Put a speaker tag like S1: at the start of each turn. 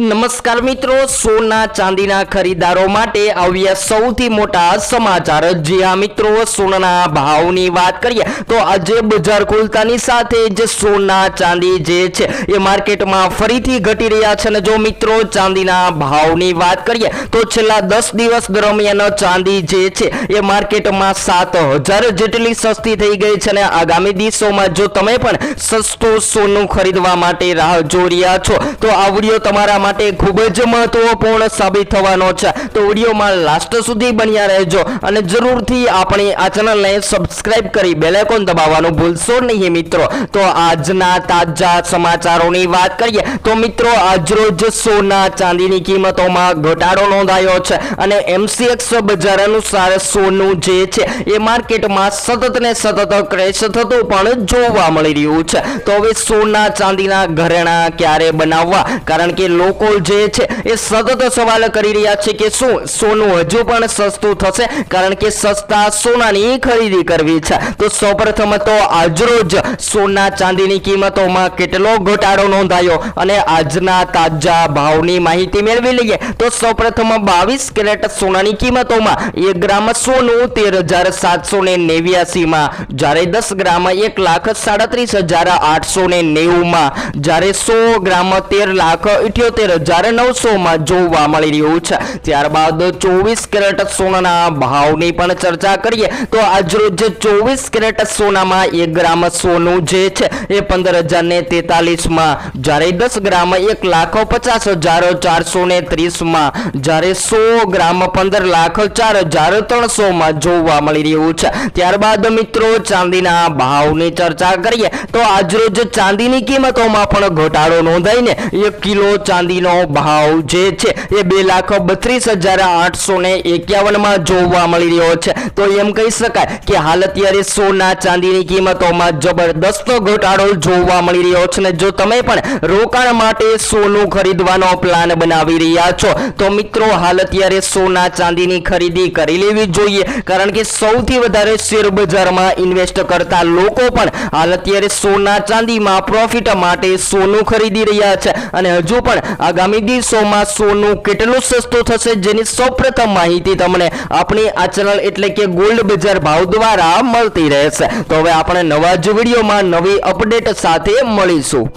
S1: નમસ્કાર મિત્રો, સોના ચાંદીના ખરીદારો માટે આવ્યા સૌથી મોટા સમાચાર। જી હા મિત્રો, સોનાના ભાવની વાત કરીએ તો આજે બજાર ખુલતાની સાથે જ સોના ચાંદી જે છે એ માર્કેટમાં ફરીથી ઘટી રહ્યા છે। અને જો મિત્રો ચાંદીના ભાવની વાત કરીએ તો છેલ્લા 10 દિવસ દરમિયાન ચાંદી જે છે એ માર્કેટમાં 7000 જેટલી સસ્તી થઈ ગઈ છે। અને આગામી દિવસોમાં જો તમે પણ સસ્તું સોનું ખરીદવા માટે રાહ જોઈ રહ્યા છો તો આ વિડિયો તમારા માટે ખૂબ જ મહત્વપૂર્ણ સાબિત થવાનો છે। તો વિડિયોમાં લાસ્ટ સુધી બન્યા રહેજો અને જરૂરથી આપણી આ ચેનલને સબસ્ક્રાઇબ કરી બેલ આઇકોન દબાવવાનું ભૂલશો નહીં મિત્રો। તો આજના તાજા સમાચારોની વાત કરીએ તો મિત્રો આજરોજ સોના ચાંદીની કિંમતોમાં ઘટાડો નોંધાયો છે અને MCX બજાર અનુસાર સોનું જે છે એ માર્કેટમાં સતત ને સતત ક્રેશ થતું પણ જોવા મળી રહ્યું છે। તો હવે સોના ચાંદીના ઘરેણા ક્યારે બનાવવા, કારણ કે લોકો જે છે એ સતત સવાલ કરી રહ્યા છે કે શું સોનું હજુ પણ સસ્તું થશે, કારણ કે સસ્તા સોનાની ખરીદી કરવી છે। તો સૌપ્રથમ તો આજરોજ સોના ચાંદીની કિંમતોમાં કેટલો ઘટાડો નોંધાયો અને આજના તાજા ભાવની માહિતી મેળવી લઈએ। તો સૌપ્રથમ 22 કેરેટ સોનાની કિંમતોમાં 1 ગ્રામ સોનું 13,789 માં, જ્યારે 10 ગ્રામ 1,37,890 માં, જ્યારે 100 ગ્રામ 13,78,900 માં જોવા મળી રહ્યું છે। ત્યારબાદ 24 કેરેટ સોનાના ભાવની પણ ચર્ચા કરીએ તો આજરોજ 24 કેરેટ સોનામાં 1 ગ્રામ સોનું જે છે એ 15,043 માં, જ્યારે 10 ગ્રામ 1,50,430 માં, જ્યારે 100 ગ્રામ 15,04,300 માં જોવા મળી રહ્યું છે। ત્યારબાદ મિત્રો ચાંદીના ભાવની ચર્ચા કરીએ તો આજરોજ ચાંદીની કિંમતોમાં પણ ઘટાડો નોંધાઈને 1 કિલો ચાંદીનો ભાવ જે છે એ 2,32,851 માં જોવા મળી રહ્યો છે। તો એમ કહી શકાય કે હાલ અત્યારે સોના ચાંદીની કિંમતોમાં જબરદસ્ત ઘટાડો જોવા મળી રહ્યો છે। ને જો તમે પણ રોકાણ માટે સોનું ખરીદવાનો પ્લાન બનાવી રહ્યા છો તો મિત્રો હાલ અત્યારે સોના ચાંદીની ખરીદી કરી લેવી જોઈએ, કારણ કે સૌથી વધારે શેર બજારમાં ઇન્વેસ્ટ કરતા લોકો પણ હાલ અત્યારે સોના ચાંદીમાં પ્રોફિટ માટે સોનું ખરીદી રહ્યા છે અને હજુ પણ આગામી દિવસોમાં સોનું કેટલું સસ્તું થશે જેની સૌપ્રથમ માહિતી તમને આપણી આ ચેનલ એટલે કે ગોલ્ડ બજાર ભાવ દ્વારા મળતી રહેશે। તો હવે આપણે નવા જ વિડીયોમાં નવી અપડેટ સાથે મળીશું।